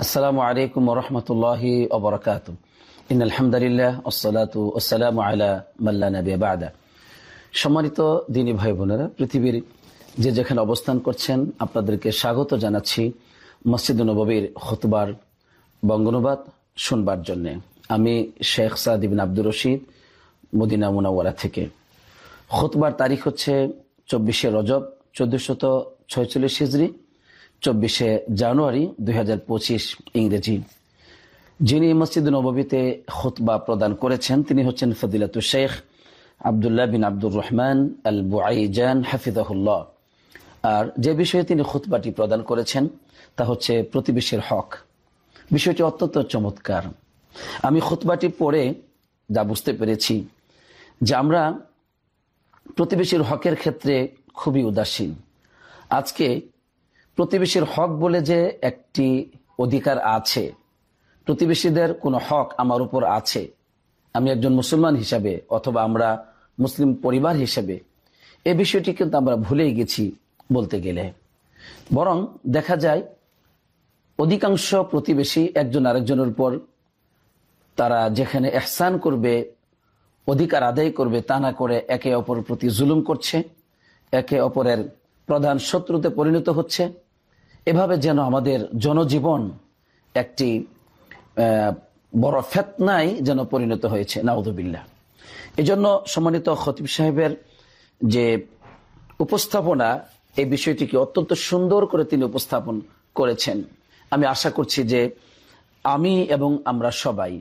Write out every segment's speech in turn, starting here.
আসসালামু আলাইকুম ওয়া রাহমাতুল্লাহি ওয়া বারাকাতুহু। ইন্নাল হামদুলিল্লাহ ওয়াসসালাতু ওয়াসসালামু আলা মান লা নাবিয়্যা বা'দা। সম্মানিত দ্বীনী ভাই বোনেরা, পৃথিবীর যে যেখানে অবস্থান করছেন আপনাদেরকে স্বাগত জানাচ্ছি মসজিদ নববীর খুতবার বঙ্গানুবাদ শুনবার জন্য। আমি শেখ সাদ ইবনে আব্দুর রশিদ, মদিনা মুনাওয়ারা থেকে। খুতবার তারিখ হচ্ছে 24শে রজব 1446 হিজরি, 24শে জানুয়ারি 2025 ইংরেজি। যিনি মসজিদ নববীতে খুতবা প্রদান করেছেন তিনি হচ্ছেন ফজিলাতুল শেখ আব্দুল্লাহ বিন আব্দুর রহমান আল বুআইজান হাফিজাহুল্লাহ। আর যে বিষয়ে তিনি খুতবাটি প্রদান করেছেন তা হচ্ছে প্রতিবেশীর হক। বিষয়টি অত্যন্ত চমৎকার। আমি খুতবাটি পড়ে যা বুঝতে পেরেছি যে আমরা প্রতিবেশীর হকের ক্ষেত্রে খুবই উদাসীন। আজকে প্রতিবেশীর হক বলে যে একটি অধিকার আছে, প্রতিবেশীদের কোনো হক আমার উপর আছে, আমি একজন মুসলমান হিসাবে অথবা আমরা মুসলিম পরিবার হিসেবে, এই বিষয়টি কিন্তু আমরা ভুলেই গেছি বলতে গেলে। বরং দেখা যায় অধিকাংশ প্রতিবেশী একজন আরেকজনের উপর তারা যেখানে ইহসান করবে, অধিকার আদায় করবে, তা না করে একে অপরের প্রতি জুলুম করছে, একে অপরের প্রধান শত্রুতে পরিণত হচ্ছে। এভাবে যেন আমাদের জনজীবন একটি বড় ফিতনায় যেন পরিণত হয়েছে, নাউযুবিল্লাহ। এই জন্য সম্মানিত খতিব সাহেবের যে উপস্থাপনা, এই বিষয়টিকে অত্যন্ত সুন্দর করে তিনি উপস্থাপন করেছেন। আমি আশা করছি যে আমি এবং আমরা সবাই,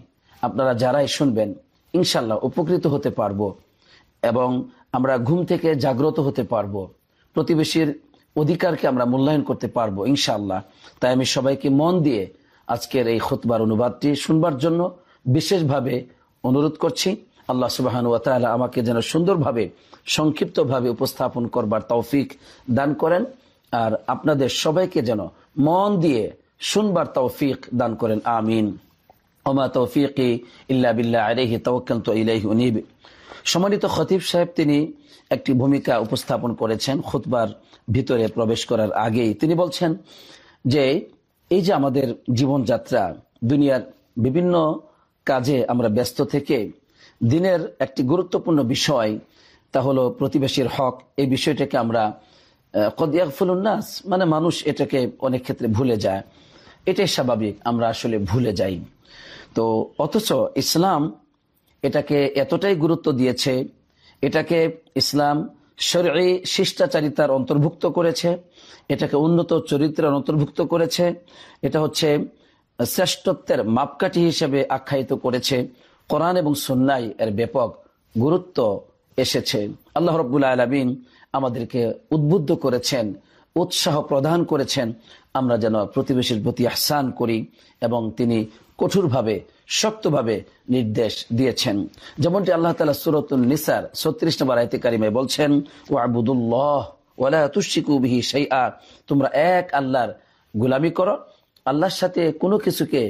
আপনারা যারাই শুনবেন, ইনশাল্লাহ উপকৃত হতে পারবো এবং আমরা ঘুম থেকে জাগ্রত হতে পারবো, প্রতিবেশীর অধিকারকে আমরা মূল্যায়ন করতে পারবো ইনশাআল্লাহ। তাই আমি সবাইকে মন দিয়ে আজকের এই খুতবার অনুবাদটি শুনবার জন্য বিশেষভাবে অনুরোধ করছি। আল্লাহ সুবহানাহু ওয়া তাআলা আমাকে যেন সুন্দরভাবে সংক্ষিপ্তভাবে উপস্থাপন করবার তৌফিক দান করেন, আর আপনাদের সবাইকে যেন মন দিয়ে শুনবার তৌফিক দান করেন, আমিন। ওমা তৌফিকি ইল্লা বিল্লাহ, আলাইহি তাওয়াক্কালতু ওয়া ইলাইহি উনীব। সম্মানিত খতিব সাহেব তিনি একটি ভূমিকা উপস্থাপন করেছেন খুতবার ভিতরে প্রবেশ করার আগেই। তিনি বলছেন যে এই যে আমাদের জীবনযাত্রা, দুনিয়ার বিভিন্ন কাজে আমরা ব্যস্ত থেকে দিনের একটি গুরুত্বপূর্ণ বিষয় তা হলো প্রতিবেশীর হক। এই বিষয়টাকে আমরা কদ ইয়াগফুলুন নাস, মানে মানুষ এটাকে অনেক ক্ষেত্রে ভুলে যায়। এটাই স্বাভাবিক, আমরা আসলে ভুলে যাই। তো অথচ ইসলাম এটাকে এতটাই গুরুত্ব দিয়েছে, এটাকে ইসলাম শরঈ শিষ্টাচারিতার অন্তর্ভুক্ত করেছে, এটাকে উন্নত চরিত্রের অন্তর্ভুক্ত করেছে, এটা হচ্ছে শ্রেষ্ঠত্বের মাপকাঠি হিসেবে আখ্যায়িত করেছে। কোরআন এবং সুন্নাহয় এর ব্যাপক গুরুত্ব এসেছে। আল্লাহ রাব্বুল আলামিন আমাদেরকে উদ্বুদ্ধ করেছেন, উৎসাহ প্রদান করেছেন আমরা যেন প্রতিবেশীর প্রতি ইহসান করি, এবং তিনি কঠোরভাবে শক্তভাবে নির্দেশ দিয়েছেন। যেমনটি আল্লাহ তাআলা সূরাতুন নিসার 36 নম্বর আয়াতে কারিমায় বলছেন, ওয়া'বুদুল্লাহ ওয়া লা তুশরিকু বিহি শাইআ, তোমরা এক আল্লাহর গোলামি করো, আল্লাহর সাথে কোনো কিছুকে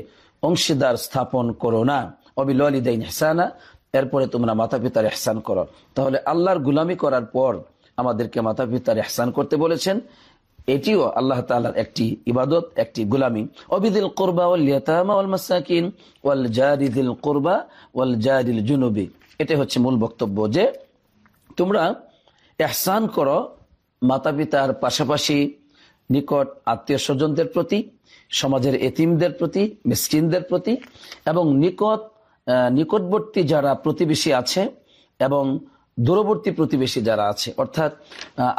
অংশীদার স্থাপন করো না। ওয়াবিল ওয়ালিদাইনি ইহসানা, এরপরে তোমরা মাতা পিতার ইহসান করো। তাহলে আল্লাহর গোলামি করার পর আমাদেরকে মাতা পিতার ইহসান করতে বলেছেন। এটিও আল্লাহ তাআলার একটি ইবাদত, একটি গোলামি। ওয়াবিদিল কুরবা ওয়াল ইয়াতামা ওয়াল মাসাকিন ওয়াল জারি যিল কুরবা ওয়াল জারিল জুনুবি। এটা হচ্ছে মূল বক্তব্য, যে তোমরা ইহসান করো মাতা পিতার পাশাপাশি নিকট আত্মীয় স্বজনদের প্রতি, সমাজের এতিমদের প্রতি, মিসকিনদের প্রতি, এবং নিকটবর্তী যারা প্রতিবেশী আছে এবং দূরবর্তী প্রতিবেশী যারা আছে, অর্থাৎ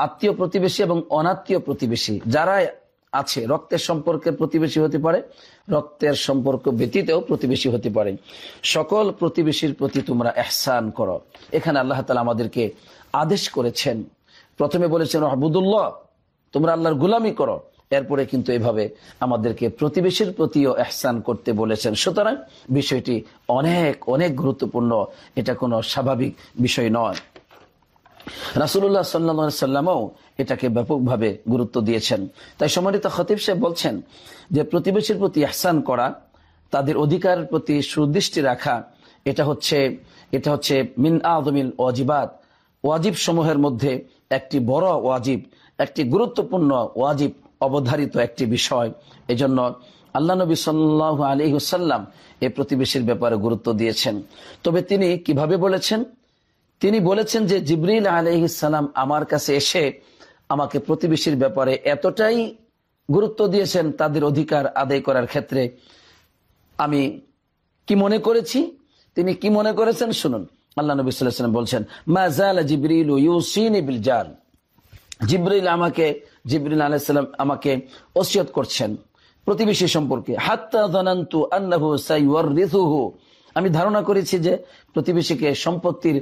আত্মীয় প্রতিবেশী এবং অনাত্মীয় প্রতিবেশী যারা আছে, রক্তের সম্পর্কের প্রতিবেশী হতে পারে, রক্তের সম্পর্ক ব্যতীতও প্রতিবেশী হতে পারে, সকল প্রতিবেশীর প্রতি তোমরা ইহসান করো। এখানে আল্লাহ তাআলা আমাদেরকে আদেশ করেছেন। প্রথমে বলেছেন আবুদুল্লাহ, তোমরা আল্লাহর গোলামি করো, এরপরে কিন্তু এভাবে আমাদেরকে প্রতিবেশীর প্রতিও ইহসান করতে বলেছেন। সুতরাং বিষয়টি অনেক অনেক গুরুত্বপূর্ণ, এটা কোনো স্বাভাবিক বিষয় নয়। রাসূলুল্লাহ সাল্লাল্লাহু আলাইহি সাল্লামও এটাকে ব্যাপকভাবে গুরুত্ব দিয়েছেন। তাই সম্মানিত খতিব সাহেব বলছেন যে প্রতিবেশীর প্রতি ইহসান করা, তাদের অধিকারের প্রতি সুদৃষ্টি রাখা, এটা হচ্ছে মিন আযমিল ওয়াজিবাত, ওয়াজিব সমূহের মধ্যে একটি বড় ওয়াজিব, একটি গুরুত্বপূর্ণ ওয়াজিব অবধারিত একটি বিষয়। এজন্য আল্লাহ নবী সাল্লাল্লাহু আলাইহি ওয়াসাল্লাম এই প্রতিবেশীর ব্যাপারে গুরুত্ব দিয়েছেন। তবে তিনি কিভাবে বলেছেন? তিনি বলেছেন যে জিবরিল আলাইহিস সালাম আমার কাছে এসে আমাকে প্রতিবেশীর ব্যাপারে এতটাই গুরুত্ব দিয়েছেন তাদের অধিকার আদায় করার ক্ষেত্রে, আমি কি মনে করেছি, তিনি কি মনে করেছেন শুনুন। আল্লাহ নবী সাল্লাল্লাহু আলাইহি ওয়াসাল্লাম বলছেন, মা যালা জিবরিলু ইউসিনি বিল জার। জিবরিল আলাইহিস সালাম আমাকে ওসিয়ত করছেন প্রতিবেশী সম্পর্কে। হাত্তা যানানতু আন্নাহু সাইওয়ারিসুহু। আমি ধারণা করেছি যে প্রতিবেশীকে সম্পত্তির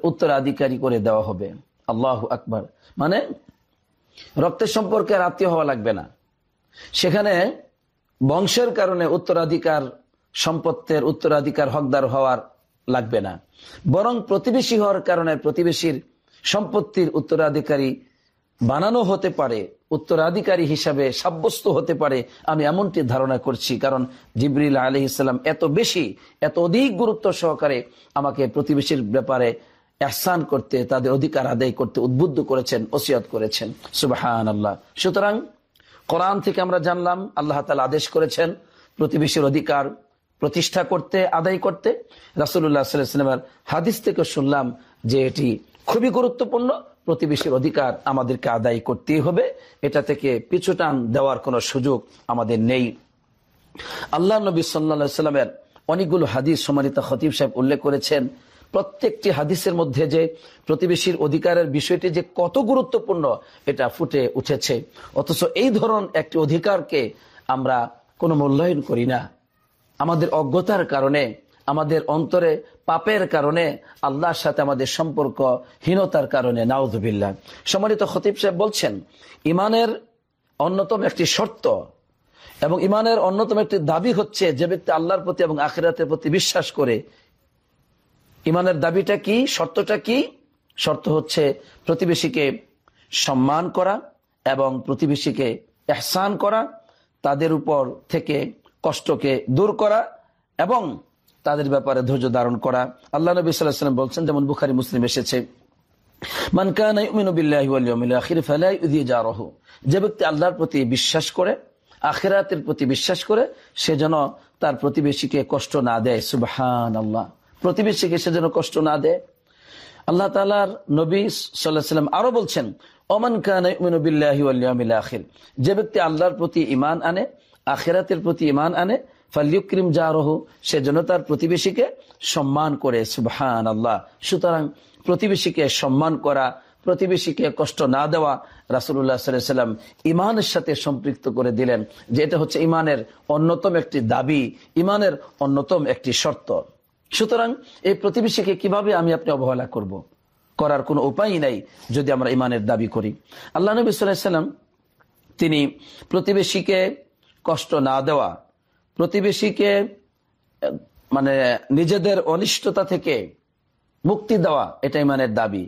উত্তরাধিকারী করে দেওয়া হবে। আল্লাহু আকবার। মানে রক্তের সম্পর্কে আর আত্মীয় হওয়া লাগবে না, সেখানে বংশের কারণে সম্পত্তির উত্তরাধিকার হকদার হওয়ার লাগবে না, বরং প্রতিবেশী হওয়ার কারণে প্রতিবেশীর সম্পত্তির উত্তরাধিকারী বানানো হতে পারে, উত্তরাধিকারী হিসাবে সাব্যস্ত হতে পারে। আমি এমনটি ধারণা করছি, কারণ জিবরিল আলাইহিস সালাম এত অধিক গুরুত্ব সহকারে আমাকে প্রতিবেশীর ব্যাপারে ইহসান করতে, তাদের অধিকার আদায় করতে উদ্বুদ্ধ করেছেন, ওসিয়ত করেছেন। সুবহানাল্লাহ। সুতরাং কোরআন থেকে আমরা জানলাম আল্লাহ তাআলা আদেশ করেছেন প্রতিবেশীর অধিকার প্রতিষ্ঠা করতে, আদায় করতে। রাসূলুল্লাহ সাল্লাল্লাহু আলাইহি ওয়াসাল্লামের হাদিস থেকে শুনলাম যে এটি খুবই গুরুত্বপূর্ণ, প্রতিবেশীর অধিকার আমাদেরকে আদায় করতেই হবে, এটা থেকে পিছুটান দেওয়ার কোনো সুযোগ আমাদের নেই। আল্লাহ নবী সাল্লাল্লাহু আলাইহি ওয়াসাল্লামের অনেকগুলো হাদিস সম্মানিত খতিব সাহেব উল্লেখ করেছেন। প্রত্যেকটি হাদিসের মধ্যে যে প্রতিবেশীর অধিকারের বিষয়টি যে কত গুরুত্বপূর্ণ এটা ফুটে উঠেছে, অথচ এই ধরনের একটি অধিকারকে আমরা কোনো মূল্যায়ন করি না। আমাদের অজ্ঞতার কারণে, আমাদের অন্তরে পাপের কারণে, আল্লাহর সাথে আমাদের সম্পর্কহীনতার কারণে, নাউযুবিল্লাহ। সম্মানিত খতিব সাহেব বলছেন, ইমানের অন্যতম একটি শর্ত এবং ইমানের অন্যতম একটি দাবি হচ্ছে যে ব্যক্তি আল্লাহর প্রতি এবং আখিরাতের প্রতি বিশ্বাস করে। ইমানের দাবিটা কি, শর্তটা কি? শর্ত হচ্ছে প্রতিবেশীকে সম্মান করা এবং প্রতিবেশীকে ইহসান করা, তাদের উপর থেকে কষ্টকে দূর করা এবং তাদের ব্যাপারে ধৈর্য ধারণ করা। আল্লাহ নবী সাল্লাল্লাহু আলাইহি ওয়াসাল্লাম বলছেন, যেমন বুখারী মুসলিম এসেছে, মান কানা ইউমিনু বিল্লাহি ওয়াল ইয়াউমিল আখির ফালা ইউযি জারহু। যে ব্যক্তি আল্লাহর প্রতি বিশ্বাস করে, আখিরাতের প্রতি বিশ্বাস করে, সে যেন তার প্রতিবেশীকে কষ্ট না দেয়। সুবহানাল্লাহ। প্রতিবেশীকে সে যেন কষ্ট না দেয়। আল্লাহ তাআলার নবী সাল্লাল্লাহু আলাইহি ওয়াসাল্লাম আরো বলছেন, ওমান কানা ইউমিনু বিল্লাহি ওয়াল ইয়াউমিল আখির। যে ব্যক্তি আল্লাহর প্রতি ঈমান আনে, আখিরাতের প্রতি ঈমান আনে, ফালইউকরিম জারহু, সে যেন তার প্রতিবেশীকে সম্মান করে। সুবহানাল্লাহ। সুতরাং প্রতিবেশীকে সম্মান করা, প্রতিবেশীকে কষ্ট না দেওয়া রাসূলুল্লাহ সাল্লাল্লাহু আলাইহি ওয়াসাল্লাম ঈমানের সাথে সম্পৃক্ত করে দিলেন, যে এটা হচ্ছে ঈমানের অন্যতম একটি দাবি, ঈমানের অন্যতম একটি শর্ত। সুতরাং এই প্রতিবেশীকে কিভাবে আমি আপনি অবহেলা করব? করার কোনো উপায় নাই যদি আমরা ঈমানের দাবি করি। আল্লাহ নবী সাল্লাল্লাহু আলাইহি ওয়াসাল্লাম তিনি প্রতিবেশীকে কষ্ট না দেওয়া, প্রতিবেশীকে মানে নিজেদের অনিষ্টতা থেকে মুক্তি দেওয়া, এটা ঈমানের দাবি।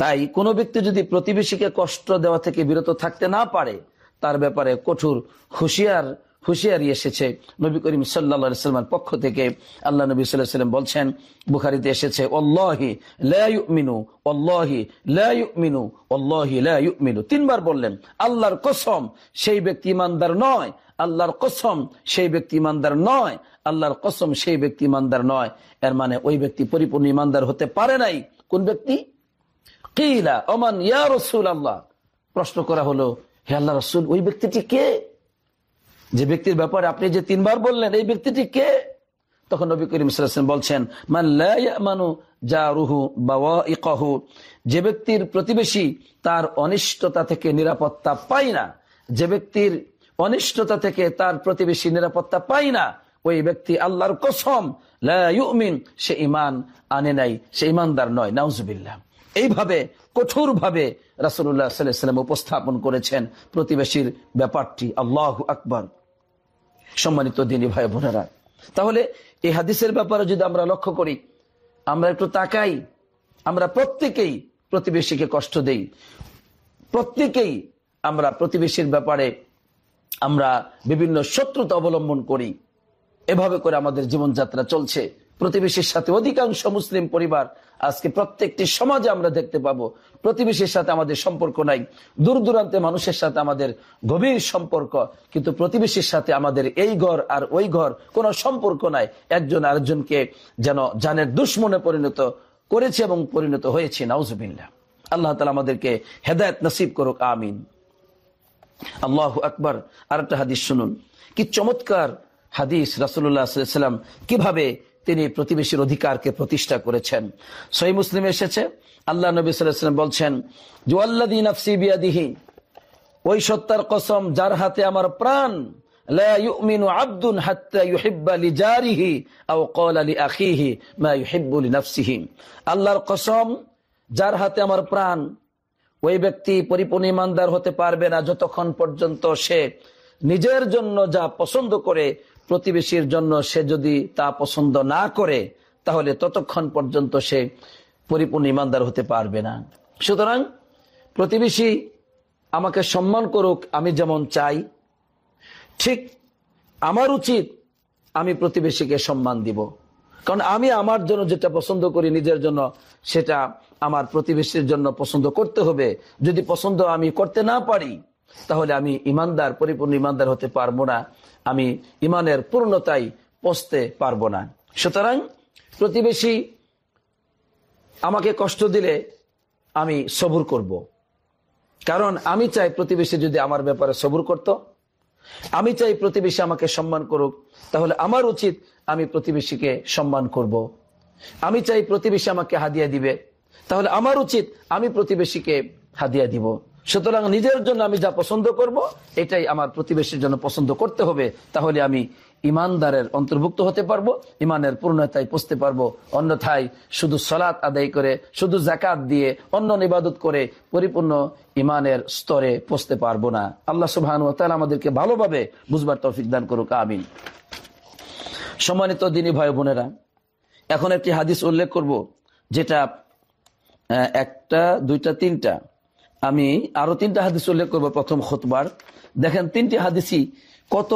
তাই কোনো ব্যক্তি যদি প্রতিবেশীকে কষ্ট দেওয়া থেকে বিরত থাকতে না পারে, তার ব্যাপারে কঠোর হুঁশিয়ারি এসেছে নবী করিম সাল্লাল্লাহু আলাইহি ওয়াসাল্লামের পক্ষ থেকে। আল্লাহ নবী সাল্লাল্লাহু আলাইহি ওয়াসাল্লাম বলছেন, বুখারীতে এসেছে, ওয়াল্লাহি লা ইউমিনু, ওয়াল্লাহি লা ইউমিনু, ওয়াল্লাহি লা ইউমিনু। তিনবার বললেন, আল্লাহর কসম সেই ব্যক্তি ঈমানদার নয়, আল্লাহর কসম সেই ব্যক্তি ঈমানদার নয়, আল্লাহর কসম সেই ব্যক্তি ঈমানদার নয়। এর মানে ওই ব্যক্তি পরিপূর্ণ ঈমানদার হতে পারে নাই। কোন ব্যক্তি? কিলা ওমান ইয়া রাসূলুল্লাহ। প্রশ্ন করা হলো, হে আল্লাহর রাসূল, ওই ব্যক্তিটি কে? যে ব্যক্তির ব্যাপারে আপনি যে তিনবার বললেন, এই ব্যক্তিটি কে? তখন নবী করিম সাল্লাল্লাহু আলাইহি ওয়াসাল্লাম বলছেন, মান লা ইয়ামানু জারুহু বাওয়াইকাহু। যে ব্যক্তির প্রতিবেশী তার অনিষ্টতা থেকে নিরাপত্তা পায় না, যে ব্যক্তির অনিষ্টতা থেকে তার প্রতিবেশী নিরাপত্তা পায় না, ওই ব্যক্তি আল্লাহর কসম লা ইউমিন, সে ঈমান আনে নাই, সে ঈমানদার নয়। নাউজুবিল্লাহ। এইভাবে কঠোরভাবে রাসূলুল্লাহ সাল্লাল্লাহু আলাইহি ওয়াসাল্লাম উপস্থাপন করেছেন প্রতিবেশীর ব্যাপারটি। আল্লাহু আকবার। সম্মানিত দিনী ভাই বোনেরা, তাহলে এই হাদিসের ব্যাপারে যদি আমরা লক্ষ্য করি, আমরা একটু তাকাই, আমরা প্রত্যেকেই প্রতিবেশীকে কষ্ট দেই, প্রত্যেকেই আমরা প্রতিবেশীর ব্যাপারে আমরা বিভিন্ন শত্রুতা অবলম্বন করি। এভাবে করে আমাদের জীবনযাত্রা চলছে। প্রতিবেশীর সাথে অধিকাংশ মুসলিম পরিবার আজকে প্রত্যেকটি সমাজে আমরা দেখতে পাবো প্রতিবেশীর সাথে আমাদের সম্পর্ক নাই, দূর দূরান্তে মানুষের সাথে আমাদের গভীর সম্পর্ক, কিন্তু প্রতিবেশীর সাথে আমাদের এই ঘর আর ওই ঘর কোনো সম্পর্ক নাই। একজন আরেকজনকে যেন জানের দুশ্মনে পরিণত করেছে এবং পরিণত হয়েছে। নাউজুবিল্লাহ। আল্লাহ তাআলা আমাদেরকে হেদায়েত নসিব করুক, আমিন। আল্লাহু আকবার। আরেকটা হাদিস শুনুন, কি চমৎকার হাদিস। রাসূলুল্লাহ সাল্লাল্লাহু আলাইহি ওয়াসাল্লাম কিভাবে তিনি প্রতিবেশীর অধিকারকে প্রতিষ্ঠা করেছেন। সহিহ মুসলিমে এসেছে, আল্লাহ নবী সাল্লাল্লাহু আলাইহি ওয়াসাল্লাম বলছেন, ওয়াল্লাযী নাফসি বিয়াদিহি, ওই সত্তার কসম যার হাতে আমার প্রাণ, লা ইউমিনু আবদুন হাত্তা ইউহিব্বা লিজারিহি আও ক্বালা লিআখিহি মা ইউহিব্বু লিনাফসিহি। আল্লাহর কসম, যার হাতে আমার প্রাণ, ওই ব্যক্তি পরিপূর্ণ ঈমানদার হতে পারবে না যতক্ষণ পর্যন্ত সে নিজের জন্য যা পছন্দ করে প্রতিবেশীর জন্য সে যদি তা পছন্দ না করে, তাহলে ততক্ষণ পর্যন্ত সে পরিপূর্ণ ঈমানদার হতে পারবে না। সুতরাং প্রতিবেশী আমাকে সম্মান করুক আমি যেমন চাই, ঠিক আমার উচিত আমি প্রতিবেশীকে সম্মান দিব। কারণ আমি আমার জন্য যেটা পছন্দ করি নিজের জন্য, সেটা আমার প্রতিবেশীর জন্য পছন্দ করতে হবে। যদি পছন্দ আমি করতে না পারি, তাহলে আমি ঈমানদার, পরিপূর্ণ ঈমানদার হতে পারবো না, আমি ঈমানের পূর্ণতায় পৌঁছতে পারবো না। সুতরাং প্রতিবেশী আমাকে কষ্ট দিলে আমি সবুর করব, কারণ আমি চাই প্রতিবেশী যদি আমার ব্যাপারে সবুর করত, আমি চাই প্রতিবেশী আমাকে সম্মান করুক, তাহলে আমার উচিত আমি প্রতিবেশীকে সম্মান করব। আমি চাই প্রতিবেশী আমাকে হাদিয়া দিবে, তাহলে আমার উচিত আমি প্রতিবেশীকে হাদিয়া দিব। সুতরাং নিজের জন্য আমি যা পছন্দ করব, এটাই আমার প্রতিবেশীর জন্য পছন্দ করতে হবে, তাহলে আমি ঈমানদারের অন্তর্ভুক্ত হতে পারবো, ঈমানের পূর্ণতায় পৌঁছতে পারবো। অন্যথায় শুধু সালাত আদায় করে, শুধু যাকাত দিয়ে, অন্য ইবাদত করে পরিপূর্ণ ঈমানের স্তরে পৌঁছতে পারবো না। আল্লাহ সুবহানাহু ওয়া তাআলা আমাদেরকে ভালোভাবে বুঝবার তৌফিক দান করুক, আমিন। সম্মানিত দিনী ভাই বোনেরা, এখন একটি হাদিস উল্লেখ করব, যেটা একটা, দুইটা, তিনটা, আমি আরো তিনটা হাদিস উল্লেখ করবো প্রথম খুতবার। দেখেন তিনটি হাদিসই কত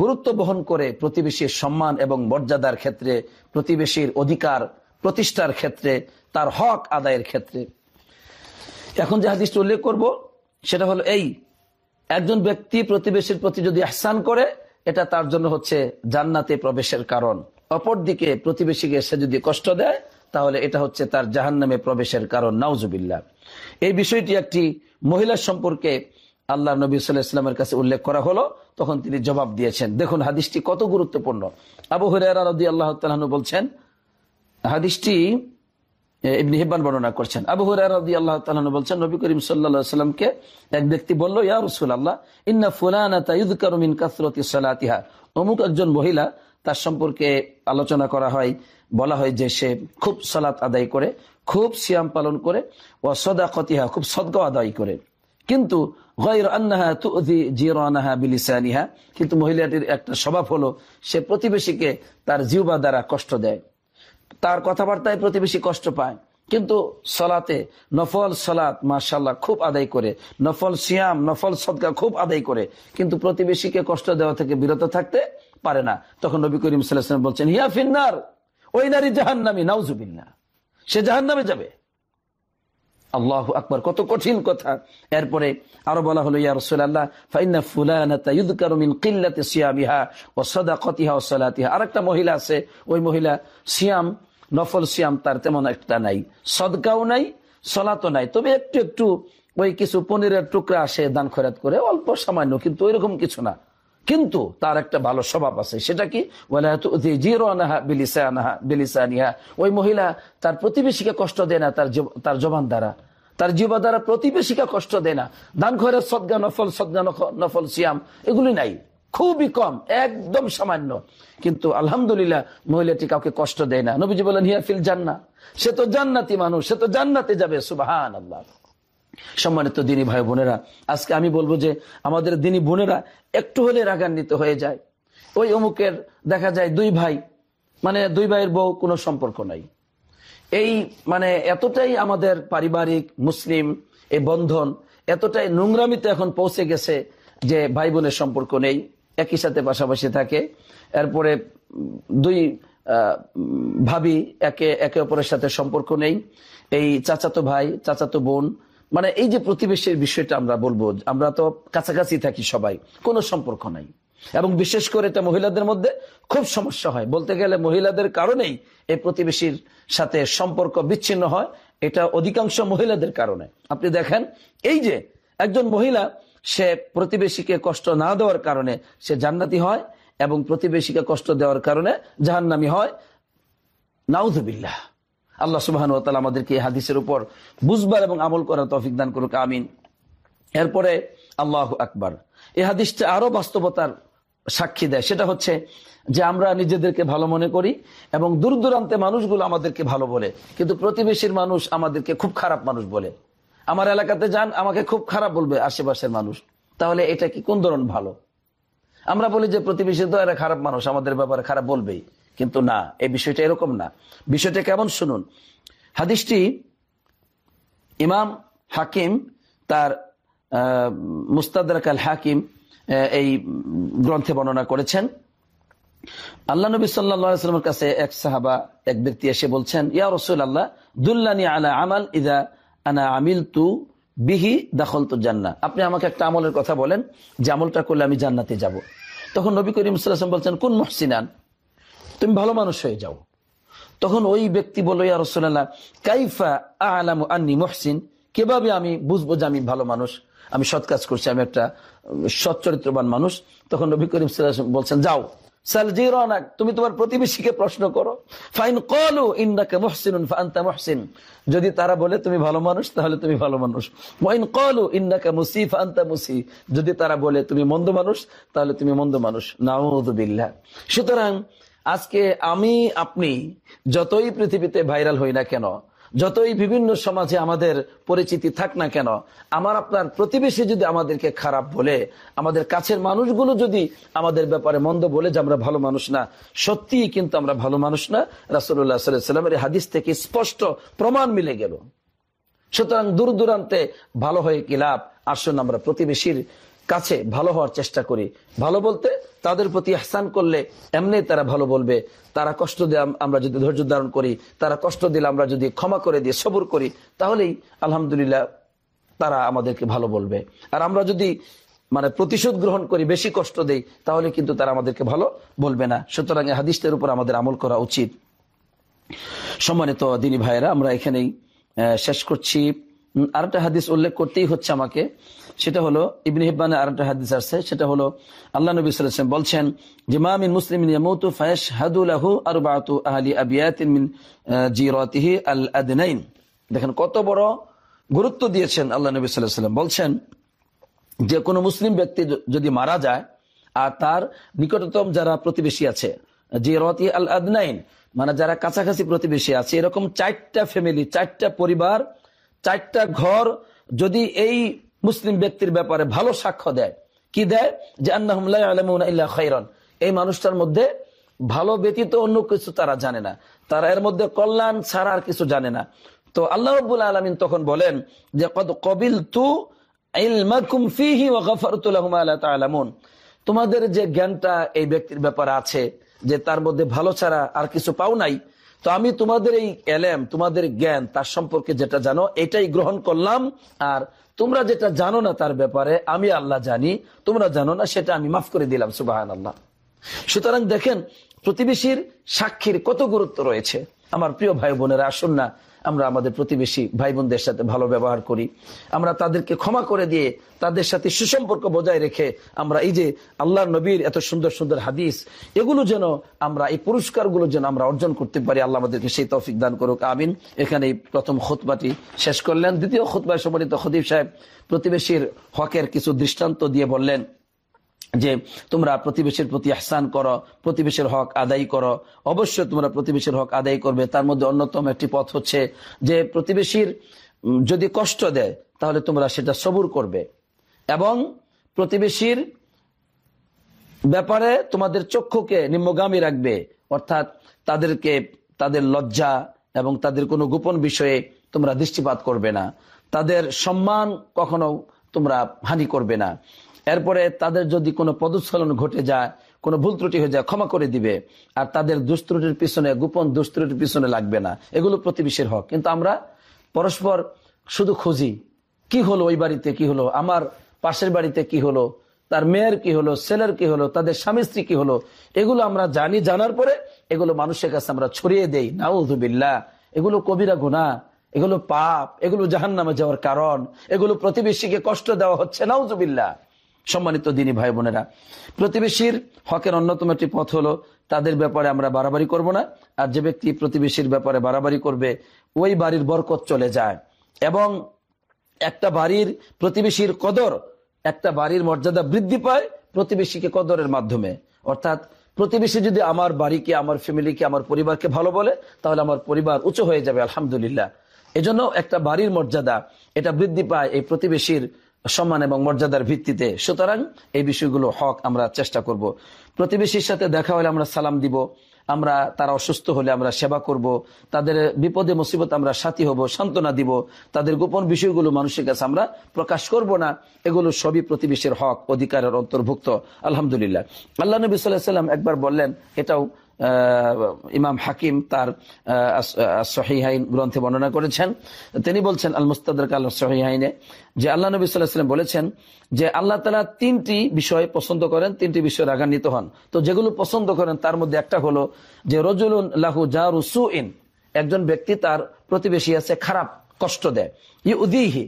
গুরুত্ব বহন করে প্রতিবেশীর সম্মান এবং মর্যাদার ক্ষেত্রে, প্রতিবেশীর অধিকার প্রতিষ্ঠার ক্ষেত্রে, তার হক আদায়ের ক্ষেত্রে। এখন যে হাদিসটা উল্লেখ করব সেটা হলো এই, একজন ব্যক্তি প্রতিবেশীর প্রতি যদি ইহসান করে, এটা তার জন্য হচ্ছে জান্নাতে প্রবেশের কারণ। অপরদিকে প্রতিবেশীকে সে যদি কষ্ট দেয়, তাহলে এটা হচ্ছে তার জাহান্নামে প্রবেশের কারণ। নাউজুবিল্লাহ। এই বিষয়টি একটি মহিলার সম্পর্কে আল্লাহ নবী সাল্লাল্লাহু আলাইহি ওয়াসাল্লামের কাছে উল্লেখ করা হলো, তখন তিনি জবাব দিয়েছেন। দেখুন হাদিসটি কত গুরুত্বপূর্ণ। আবু হুরায়রা রাদিয়াল্লাহু তাআলা আনহু বলছেন, হাদিসটি ইবনে হিব্বান বর্ণনা করছেন। আবু হুরায়রা রাদিয়াল্লাহু তাআলা আনহু বলছেন, নবী করিম সাল্লাল্লাহু আলাইহি ওয়াসাল্লামকে এক ব্যক্তি বলল, ইয়া রাসূলুল্লাহ, ইন্না ফুলানাতা ইযকারু মিন কাসরাতি সালাতিহা। অমুক একজন মহিলা, তার সম্পর্কে আলোচনা করা হয়, বলা হয় যে সে খুব সালাত আদায় করে, খুব সিয়াম পালন করে, ওয়া সাদাকাতিহা, খুব সদকা আদায় করে, কিন্তু গায়র আন্নাহা তুযি জিরানাহা বিলিসানিহা, কিন্তু মহিলাটির একটা স্বভাব হলো সে প্রতিবেশীকে তার জিহ্বা দ্বারা কষ্ট দেয়, তার কথাবার্তায় প্রতিবেশী কষ্ট পায়। কিন্তু সালাতে, নফল সালাত মাশাআল্লাহ খুব আদায় করে, নফল সিয়াম, নফল সদকা খুব আদায় করে, কিন্তু প্রতিবেশীকে কষ্ট দেওয়া থেকে বিরত থাকতে পারে না। তখন নবী করিম সাল্লাল্লাহু আলাইহি ওয়াসাল্লাম বলছেন, হিয়া ফিন্নার, ওই নারী জাহান্নামী, নাউজুবিল্লাহ, সে জাহান্নামে যাবে। আল্লাহু আকবার, কত কঠিন কথা। এরপরে আরো বলা হলো, ইয়া রাসূলুল্লাহ, ফাইন্না ফুলানাতা ইযকারু মিন কিল্লাতি সিয়ামিহা ওয়া সাদাকাতিহা ওয়া সালাতিহা। আরেকটা মহিলা আছে, ওই মহিলা সিয়াম, নফল সিয়াম তার তেমন একটা নাই, সদকাও নাই, সালাতও নাই, তবে একটু একটু ওই কিছু পনিরের টুকরা আসে দান খয়রাত করে, অল্প সামান্য, কিন্তু ওইরকম কিছু না। কিন্তু তার একটা ভালো স্বভাব আছে, সেটা কি, ওয়ালা তুযি জিরানাহা বিলিসানিহা, ওই মহিলা তার প্রতিবেশীকে কষ্ট দেয় না তার জবান দ্বারা, তার জিহ্বা দ্বারা প্রতিবেশীকে কষ্ট দেয় না। দান খয়রাত, সদকা, নফল সিয়াম এগুলি নাই, খুবই কম, একদম সামান্য। কিন্তু আলহামদুলিল্লাহ মহিলাটি কাউকে কষ্ট দেয় না। নবীজি বলেন, হিয়া ফিল জান্নাহ, সে তো জান্নাতি মানুষ, সে তো জান্নাতে যাবে। সুবহানাল্লাহ। সম্মানিত দিনী ভাই বোনেরা, আজকে আমি বলবো যে আমাদের দিনী বোনেরা একটু হলে রাগান্বিত হয়ে যায়। ওই অমুকের দেখা যায় দুই ভাই, মানে দুই ভাইয়ের বউ, কোনো সম্পর্ক নাই। এই মানে এতটাই আমাদের পারিবারিক মুসলিম এই বন্ধন এতটাই নোংরামিতে এখন পৌঁছে গেছে যে ভাই বোনের সম্পর্ক নেই, একই সাথে পাশাপাশি থাকে। এরপরে দুই ভাবি, একে অপরের সাথে সম্পর্ক নেই, এই চাচাতো ভাই, চাচাতো বোন, মানে এই যে প্রতিবেশীর বিষয়টা আমরা বলবো, আমরা তো কাছাকাছি থাকি সবাই, কোনো সম্পর্ক নাই। এবং বিশেষ করে এটা মহিলাদের মধ্যে খুব সমস্যা হয়, বলতে গেলে মহিলাদের কারণেই এই প্রতিবেশীর সাথে সম্পর্ক বিচ্ছিন্ন হয়, এটা অধিকাংশ মহিলাদের কারণে। আপনি দেখেন, এই যে একজন মহিলা, সে প্রতিবেশীকে কষ্ট না দেওয়ার কারণে সে জান্নাতি হয়, এবং প্রতিবেশীকে কষ্ট দেওয়ার কারণে জাহান্নামী হয়। নাউযুবিল্লাহ। আল্লাহ সুবহানাহু ওয়া তাআলা আমাদেরকে এই হাদিসের উপর বুঝবার এবং আমল করার তৌফিক দান করুক, আমিন। এরপরে আল্লাহু আকবার, এই হাদিসটা আরো বাস্তবতার সাক্ষী দেয়। সেটা হচ্ছে যে আমরা নিজেদেরকে ভালো মনে করি এবং দূর দূরান্তে মানুষগুলো আমাদেরকে ভালো বলে, কিন্তু প্রতিবেশীর মানুষ আমাদেরকে খুব খারাপ মানুষ বলে। আমার এলাকাতে যান, আমাকে খুব খারাপ বলবে আশেপাশের মানুষ। তাহলে এটা কি কোন ধরনের ভালো? আমরা বলি যে প্রতিবেশী তো এরা খারাপ মানুষ, আমাদের ব্যাপারে খারাপ বলবেই, কিন্তু না, এই বিষয়টা এরকম না। বিষয়টা কেমন শুনুন। হাদিসটি ইমাম হাকিম তার মুস্তাদরাক আল হাকিম এই গ্রন্থে বর্ণনা করেছেন। আল্লাহ নবী সাল্লাল্লাহু আলাইহি ওয়াসাল্লামের কাছে এক সাহাবা, এক ব্যক্তি এসে বলছেন, ইয়া রাসূলুল্লাহ, দুল্লানি আলা আমাল ইযা আনা আমিলতু বিহি দাখালতু জান্নাহ। আপনি আমাকে একটা আমলের কথা বলেন, যে আমলটা করলে আমি জান্নাতে যাব। তখন নবী করিম সাল্লাল্লাহু আলাইহি ওয়াসাল্লাম বলছেন, কুন মুহসিনান, তুমি ভালো মানুষ হয়ে যাও। তখন ওই ব্যক্তি বলল, ইয়া রাসূলুল্লাহ, কাইফা আ'লামু আন্নী মুহসিন, কিভাবে আমি বুঝবো যে আমি ভালো মানুষ, আমি সৎ কাজ করছি, আমি একটা সৎ চরিত্রবান মানুষ। তখন নবী করিম সাল্লাল্লাহু আলাইহি ওয়াসাল্লাম বলছেন, যাও সাল জিরানাক, তুমি তোমার প্রতিবেশীকে প্রশ্ন করো, ফাইন ক্বালু ইন্নাকা মুহসিনুন ফাআনতা মুহসিন, যদি তারা বলে তুমি ভালো মানুষ, তাহলে তুমি ভালো মানুষ। ওয়া ইন ক্বালু ইন্নাকা মুসি ফাআনতা মুসি, যদি তারা বলে তুমি মন্দ মানুষ, তাহলে তুমি মন্দ মানুষ। নাউযু বিল্লাহ। সুতরাং আজকে আমি আপনি যতই পৃথিবীতে ভাইরাল হই না কেন, যতই বিভিন্ন সমাজে আমাদের পরিচিতি থাক না কেন, আমার আপনার প্রতিবেশী যদি আমাদেরকে খারাপ বলে, আমাদের কাছের মানুষগুলো যদি আমাদের ব্যাপারে মন্দ বলে যে আমরা ভালো মানুষ না, সত্যিই কিন্তু আমরা ভালো মানুষ না। রাসূলুল্লাহ সাল্লাল্লাহু আলাইহি ওয়াসাল্লামের হাদিস থেকে স্পষ্ট প্রমাণ মিলে গেল। সুতরাং দূর দূরান্তে ভালো হয়ে কি লাভ? আসুন আমরা প্রতিবেশীর কাছে ভালো হওয়ার চেষ্টা করি। ভালো বলতে তাদের প্রতি ইহসান করলে এমনি তারা ভালো বলবে। তারা কষ্ট দিয়ে আমরা যদি ধৈর্য ধারণ করি, তারা কষ্ট দিলে আমরা যদি ক্ষমা করে দিয়ে সবর করি, তাহলেই আলহামদুলিল্লাহ তারা আমাদেরকে ভালো বলবে। আর আমরা যদি প্রতিশোধ গ্রহণ করি, বেশি কষ্ট দেই, তাহলে কিন্তু তারা আমাদেরকে ভালো বলবে না। সুতরাং এই হাদিসের উপর আমাদের আমল করা উচিত। সম্মানিত দিনী ভাইয়েরা, আমরা এখানেই শেষ করছি। আরেকটা হাদিস উল্লেখ করতেই হচ্ছে আমাকে, সেটা হলো ইবনে হিব্বানের আরেকটা হাদিস আছে, সেটা হলো আল্লাহ নবী সাল্লাল্লাহু আলাইহি ওয়াসাল্লাম বলছেন যে মা মিন মুসলিমিন ইয়ামুতু ফায়াশহাদু লাহু আরবাআতু আহলি আবিয়াতিন মিন জিরাতিহি আল আদনাইন। দেখেন কত বড় গুরুত্ব দিয়েছেন আল্লাহ নবী সাল্লাল্লাহু আলাইহি ওয়াসাল্লাম। বলছেন যে কোনো মুসলিম ব্যক্তি যদি মারা যায় আর তার নিকটতম যারা প্রতিবেশী আছে, জিরাতি আল আদনাইন যারা কাছাকাছি প্রতিবেশী আছে, এরকম 4টা ফ্যামিলি, 4টা পরিবার, 4টা ঘর যদি এই মুসলিম ব্যক্তির ব্যাপারে ভালো সাক্ষ্য দেয়, কি দেয়? যে আন্নাহুম লা ইয়ালামুনা ইল্লা খায়রান, এই মানুষটার মধ্যে ভালো ব্যতীত অন্য কিছু তারা জানে না, তারা এর মধ্যে কল্যাণ ছাড়া আর কিছু জানে না। তো আল্লাহ রাব্বুল আলামিন তখন বলেন যে কদ কবিলতু ইলমাকুম ফীহি ওয়া গফারতু লাহুম মা লা তা'লামুন, তোমাদের যে জ্ঞানটা এই ব্যক্তির ব্যাপারে আছে, যে তার মধ্যে ভালো ছাড়া আর কিছু পাও নাই, তো আমি তোমাদের এই এলেম, তোমাদের জ্ঞান, তার সম্পর্কে যেটা জানো এটাই গ্রহণ করলাম, আর তোমরা যেটা জানো না তার ব্যাপারে আমি আল্লাহ জানি, তোমরা জানো না, সেটা আমি মাফ করে দিলাম। সুবহানাল্লাহ। সুতরাং দেখেন প্রতিবেশীর সাক্ষীর কত গুরুত্ব রয়েছে। আমার প্রিয় ভাই বোনেরা, আসুন না আমরা আমাদের প্রতিবেশী ভাই বোনদের সাথে ভালো ব্যবহার করি, আমরা তাদেরকে ক্ষমা করে দিয়ে তাদের সাথে সুসম্পর্ক বজায় রেখে আমরা এই যে আল্লাহর নবীর এত সুন্দর সুন্দর হাদিস, এগুলো যেন আমরা, এই পুরস্কারগুলো যেন আমরা অর্জন করতে পারি। আল্লাহ আমাদেরকে সেই তৌফিক দান করুক, আমিন। এখানে প্রথম খুতবাটি শেষ করলেন। দ্বিতীয় খুতবায় সম্মানিত খতিব সাহেব প্রতিবেশীর হকের কিছু দৃষ্টান্ত দিয়ে বললেন যে তোমরা প্রতিবেশীর প্রতি ইহসান করো, প্রতিবেশীর হক আদায় করো। অবশ্যই তোমরা প্রতিবেশীর হক আদায় করবে। তার মধ্যে অন্যতম একটি পথ হচ্ছে যে প্রতিবেশীর যদি কষ্ট দেয় তাহলে তোমরা সেটা সবুর করবে, এবং প্রতিবেশীর ব্যাপারে তোমাদের চক্ষুকে নিম্নগামী রাখবে, অর্থাৎ তাদেরকে, তাদের লজ্জা এবং তাদের কোনো গোপন বিষয়ে তোমরা দৃষ্টিপাত করবে না, তাদের সম্মান কখনো তোমরা হানি করবে না। এরপরে তাদের যদি কোনো পদস্খলন ঘটে যায়, কোনো ভুল ত্রুটি হয়ে যায় ক্ষমা করে দিবে, আর তাদের দুষ্ত্রুটির পিছনে, গোপন দুষ্ত্রুটির পিছনে লাগবে না। এগুলো প্রতিবেশীর হক। কিন্তু আমরা পরস্পর শুধু খুঁজি, কি হলো ওই বাড়িতে, কি হলো আমার পাশের বাড়িতে, কি হলো তার মেয়ের, কি হলো ছেলের, কি হলো তাদের স্বামী স্ত্রী, কি হলো, এগুলো আমরা জানি। জানার পরে এগুলো মানুষের কাছে আমরা ছড়িয়ে দেই। নাউযুবিল্লাহ। এগুলো কবিরা গুনাহ, এগুলো পাপ, এগুলো জাহান্নামে যাওয়ার কারণ, এগুলো প্রতিবেশীকে কষ্ট দেওয়া হচ্ছে। নাউযুবিল্লাহ। সম্মানিত দিনী ভাই বোনেরা, প্রতিবেশীর হকের অন্যতম একটি পথ হলো তাদের ব্যাপারে আমরা বাড়াবাড়ি করব না। আর যে ব্যক্তি প্রতিবেশীর ব্যাপারে বাড়াবাড়ি করবে ওই বাড়ির বরকত চলে যায়। এবং একটা বাড়ির প্রতিবেশীর কদর, একটা বাড়ির মর্যাদা বৃদ্ধি পায় প্রতিবেশীকে কদরের মাধ্যমে। অর্থাৎ প্রতিবেশী যদি আমার বাড়িকে, আমার ফ্যামিলিকে, আমার পরিবারকে ভালো বলে, তাহলে আমার পরিবার উঁচু হয়ে যাবে আলহামদুলিল্লাহ। এজন্য একটা বাড়ির মর্যাদা এটা বৃদ্ধি পায় এই প্রতিবেশীর সম্মান এবং মর্যাদার ভিত্তিতে। সুতরাং এই বিষয়গুলো হক আমরা চেষ্টা করব। প্রতিবেশীর সাথে দেখা হলে আমরা সালাম দিব, আমরা তারা অসুস্থ হলে আমরা সেবা করব, তাদের বিপদে মুসিবত আমরা সাথী হব, সান্ত্বনা দিব, তাদের গোপন বিষয়গুলো মানুষের কাছে আমরা প্রকাশ করব না। এগুলো সবই প্রতিবেশীর হক, অধিকারের অন্তর্ভুক্ত আলহামদুলিল্লাহ। আল্লাহ নবী সাল্লাল্লাহু আলাইহি ওয়াসাল্লাম একবার বললেন, এটাও ইমাম হাকিম তার সহিহাইন গ্রন্থে বর্ণনা করেছেন। তিনি বলছেন আল মুস্তাদরাক আল সহিহাইনে যে আল্লাহ নবী সাল্লাল্লাহু আলাইহি ওয়াসাল্লাম বলেছেন যে আল্লাহ তাআলা তিনটি বিষয় পছন্দ করেন, তিনটি বিষয় রাগান্বিত হন। তো যেগুলো পছন্দ করেন তার মধ্যে একটা হলো যে রজুলুন লাহু জারু সুইন, একজন ব্যক্তি তার প্রতিবেশী আছে খারাপ, কষ্ট দেয়। ইউদিহি,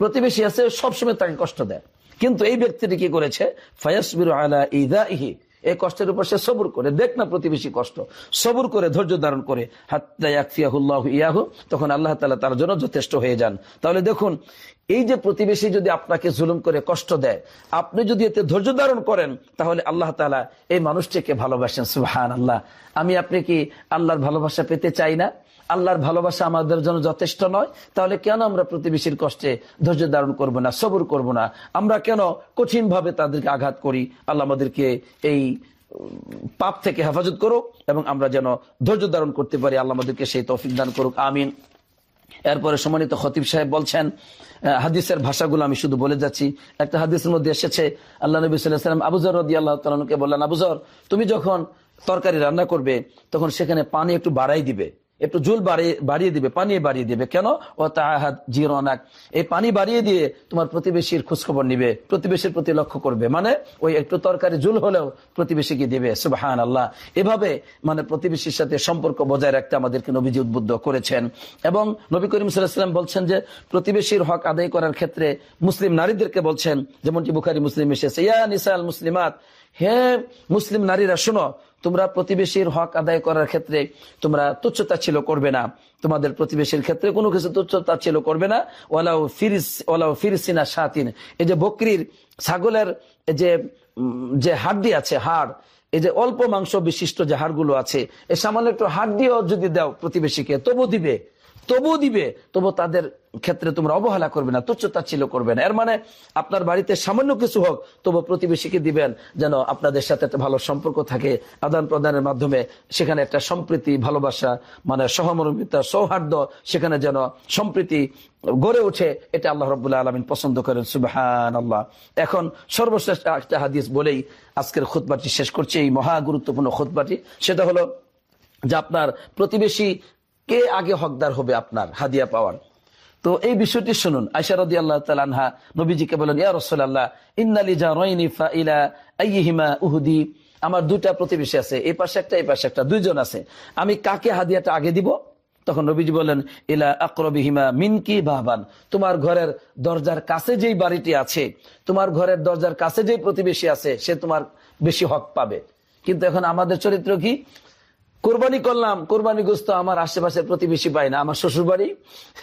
প্রতিবেশী আছে সবসময় তাকে কষ্ট দেয়, কিন্তু এই ব্যক্তিটি কি করেছে, ফায়াসবিরু আলা ইদাইহি, এই কষ্টের উপর সে সবুর করে। দেখ না প্রতিবেশী কষ্ট, সবুর করে, ধৈর্য ধারণ করে, হাত্তা ইয়াকফিয়াহুল্লাহু ইয়াহু, তখন আল্লাহ তাআলা তার জন্য যথেষ্ট হয়ে যান। তাহলে দেখুন, এই যে প্রতিবেশী যদি আপনাকে জুলুম করে কষ্ট দেয়, আপনি যদি এতে ধৈর্য ধারণ করেন, তাহলে আল্লাহ তাআলা এই মানুষটিকে ভালোবাসেন। সুবহানাল্লাহ। আমি আপনি কি আল্লাহর ভালোবাসা পেতে চাই না? আল্লাহর ভালোবাসা আমাদের জন্য যথেষ্ট নয়? তাহলে কেন আমরা প্রতিবেশীর কষ্টে ধৈর্য ধারণ করব না, সবর করব না? আমরা কেন কঠিন ভাবে তাদেরকে আঘাত করি? আল্লাহ আমাদেরকে এই পাপ থেকে হেফাজত করুক এবং আমরা যেন ধৈর্য ধারণ করতে পারি। আল্লাহ আমাদেরকে সেই তৌফিক দান করুক, আমিন। এরপরে সম্মানিত খতিব সাহেব বলছেন, হাদিসের ভাষাগুলো আমি শুধু বলে যাচ্ছি। একটা হাদিসের মধ্যে এসেছে, আল্লাহ নবী সাল্লাল্লাহু আলাইহি ওয়াসাল্লাম আবু যর রাদিয়াল্লাহু তাআলা আনহুকে বললেন, আবু যর, তুমি যখন তরকারি রান্না করবে তখন সেখানে পানি একটু বাড়াই দিবে, একটু ঝোল বাড়িয়ে দিবে, পানি বাড়িয়ে দিবে। কেন? ও তাআহাদ জিরানাক, এই পানি বাড়িয়ে দিয়ে তোমার প্রতিবেশীর খোঁজখবর নিবে, প্রতিবেশীর প্রতি লক্ষ্য করবে, মানে ওই একটু তরকারি ঝোল হলেও প্রতিবেশীকে দিবে। সুবহানাল্লাহ। এভাবে মানে প্রতিবেশীর সাথে সম্পর্ক বজায় রাখতে আমাদেরকে নবীজি উদ্বুদ্ধ করেছেন। এবং নবী করিম সাল্লাল্লাহু আলাইহি ওয়াসাল্লাম বলছেন যে প্রতিবেশীর হক আদায় করার ক্ষেত্রে মুসলিম নারীদেরকে বলছেন, যেমনটি বুখারী মুসলিম এসেছে, ইয়া নিসাল মুসলিমাত, হে মুসলিম নারীরা শোনো, তোমরা প্রতিবেশীর হক আদায় করার ক্ষেত্রে তোমরা তুচ্ছতাচ্ছিল্য করবে না, তোমাদের প্রতিবেশীর ক্ষেত্রে কোনো কিছু তুচ্ছতাচ্ছিল্য করবে না। ওয়ালাউ ফিরসিনা শাতিন, এই যে বকরির, ছাগলের যে হাড্ডি আছে, হাড়, এই যে অল্প মাংস বিশিষ্ট যে হাড়গুলো আছে, এই সামান্য একটু হাড্ডিও যদি দাও প্রতিবেশীকে, তবু দিবে, তবু তাদের ক্ষেত্রে তোমরা অবহেলা করবে না, তুচ্ছতাচ্ছিল্য করবে না। এর মানে আপনার বাড়িতে সামান্য কিছু হোক, তবু প্রতিবেশীকে দিবেন, যেন আপনাদের সাথে একটা ভালো সম্পর্ক থাকে, আদান প্রদানের মাধ্যমে সেখানে একটা সম্প্রীতি, ভালোবাসা, মানে সহমর্মিতা, সৌহার্দ্য, সেখানে যেন সম্প্রীতি গড়ে ওঠে। এটা আল্লাহ রাব্বুল আলামিন পছন্দ করেন। সুবহানাল্লাহ। এখন সর্বশেষ একটা হাদিস বলেই আজকের খুতবাটি শেষ করছি, এই মহা গুরুত্বপূর্ণ খুতবাটি। সেটা হলো যে আপনার প্রতিবেশী কে আগে হকদার হবে আপনার হাদিয়া পাওয়ার। তো এই বিষয়টি শুনুন। আয়েশা রাদিয়াল্লাহু তাআলা আনহা নবীজিকে বলেন, ইয়া রাসূলুল্লাহ, ইন্নালি জারাইনি ফাইলা আইহিমা উহদি, আমার দুইটা প্রতিবেশী আছে, এই পাশে একটা, এই পাশে একটা, দুইজন আছে, আমি কাকে হাদিয়াটা আগে দিব? তখন নবীজি বলেন, ইলা আকরাবিহিমা মিনকি বাবান, তোমার ঘরের দরজার কাছে যেই বাড়িটি আছে, তোমার ঘরের দরজার কাছে যেই প্রতিবেশী আছে, সে তোমার বেশি হক পাবে। কিন্তু এখন আমাদের চরিত্র কি? কোরবানি করলাম, কোরবানি গোস্ত আমার আশেপাশের প্রতিবেশী পাই না, আমার শ্বশুর বাড়ি,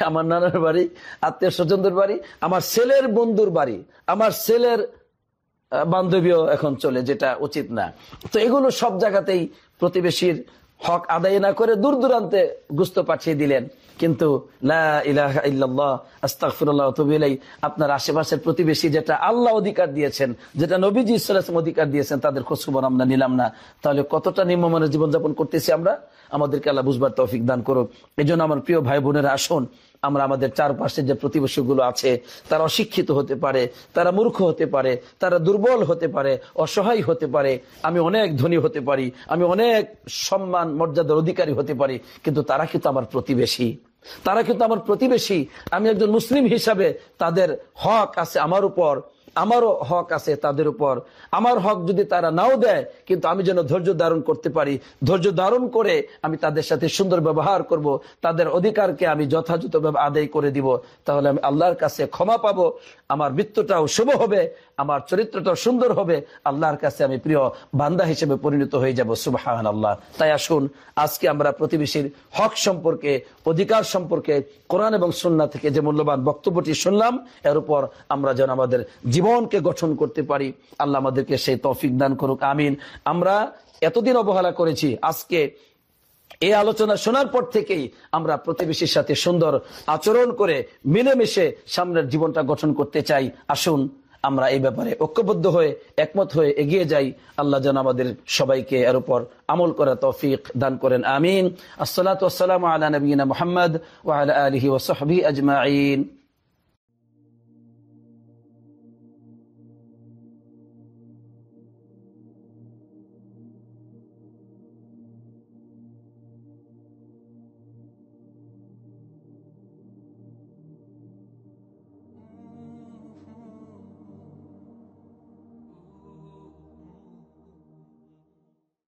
আমার নানার বাড়ি, আত্মীয় স্বজনদের বাড়ি, আমার ছেলের বন্ধুর বাড়ি, আমার ছেলের বান্ধবীও এখন চলে, যেটা উচিত না। তো এগুলো সব জায়গাতেই প্রতিবেশীর হক আদায় না করে দূর দূরান্তে গোস্ত পাঠিয়ে দিলেন। কিন্তু লা ইলাহা ইল্লাল্লাহ আস্তাগফিরুল্লাহ ওয়া আতুবু ইলাইহি, আপনার আশেপাশের প্রতিবেশী যেটা আল্লাহ অধিকার দিয়েছেন, যেটা নবীজি সাল্লাল্লাহু আলাইহি ওয়াসাল্লাম অধিকার দিয়েছেন, তাদের খোঁজখবর আমরা নিলাম না, তাহলে কতটা নিম্নমানের জীবনযাপন করতেছি আমরা? আমাদেরকে আল্লাহ বুঝবার তৌফিক দান করুক। এজন্য আমার প্রিয় ভাই বোনেরা, আসুন আমরা আমাদের চারপাশে যে প্রতিবেশীগুলো আছে তারা অশিক্ষিত হতে পারে, তারা মূর্খ হতে পারে, তারা দুর্বল হতে পারে, অসহায় হতে পারে, আমি অনেক ধনী হতে পারি, আমি অনেক সম্মান মর্যাদার অধিকারী হতে পারি, কিন্তু তারা কিন্তু আমার প্রতিবেশী, তারা কিন্তু আমার প্রতিবেশী। আমি একজন মুসলিম হিসাবে তাদের হক আছে আমার উপর, আমারও হক আছে তাদের উপর। আমার হক যদি তারা নাও দেয়, কিন্তু আমি যেন ধৈর্য ধারণ করতে পারি, ধৈর্য ধারণ করে আমি তাদের সাথে সুন্দর ব্যবহার করব, তাদের অধিকারকে আমি যথাযথভাবে আদায় করে দিব, তাহলে আমি আল্লাহর কাছে ক্ষমা পাবো, আমার মৃত্যুটাও শুভ হবে, আমার চরিত্রটাও সুন্দর হবে, আল্লাহর কাছে আমি প্রিয় বান্দা হিসেবে পরিণত হয়ে যাব। সুবহানাল্লাহ। তাই আসুন আজকে আমরা প্রতিবেশীর হক সম্পর্কে, অধিকার সম্পর্কে কোরআন এবং সুন্নাহ থেকে যে মূল্যবান বক্তব্যটি শুনলাম, এর উপর আমরা যেন আমাদের জীবনকে গঠন করতে পারি। আল্লাহ আমাদেরকে সেই তৌফিক দান করুক, আমিন। আমরা এতদিন অবহেলা করেছি, আজকে এই আলোচনা শোনার পর থেকেই আমরা প্রতিবেশীর সাথে সুন্দর আচরণ করে মিলেমিশে সামনের জীবনটা গঠন করতে চাই। আসুন আমরা এই ব্যাপারে ঐক্যবদ্ধ হয়ে একমত হয়ে এগিয়ে যাই। আল্লাহ যেন আমাদের সবাইকে এর উপর আমল করার তৌফিক দান করেন, আমিন। আসসালাতু ওয়াসসালামু আলা নবিয়িনা মুহাম্মদ ওয়া আলা আলিহি ওয়া সাহবিহি আজমাইন।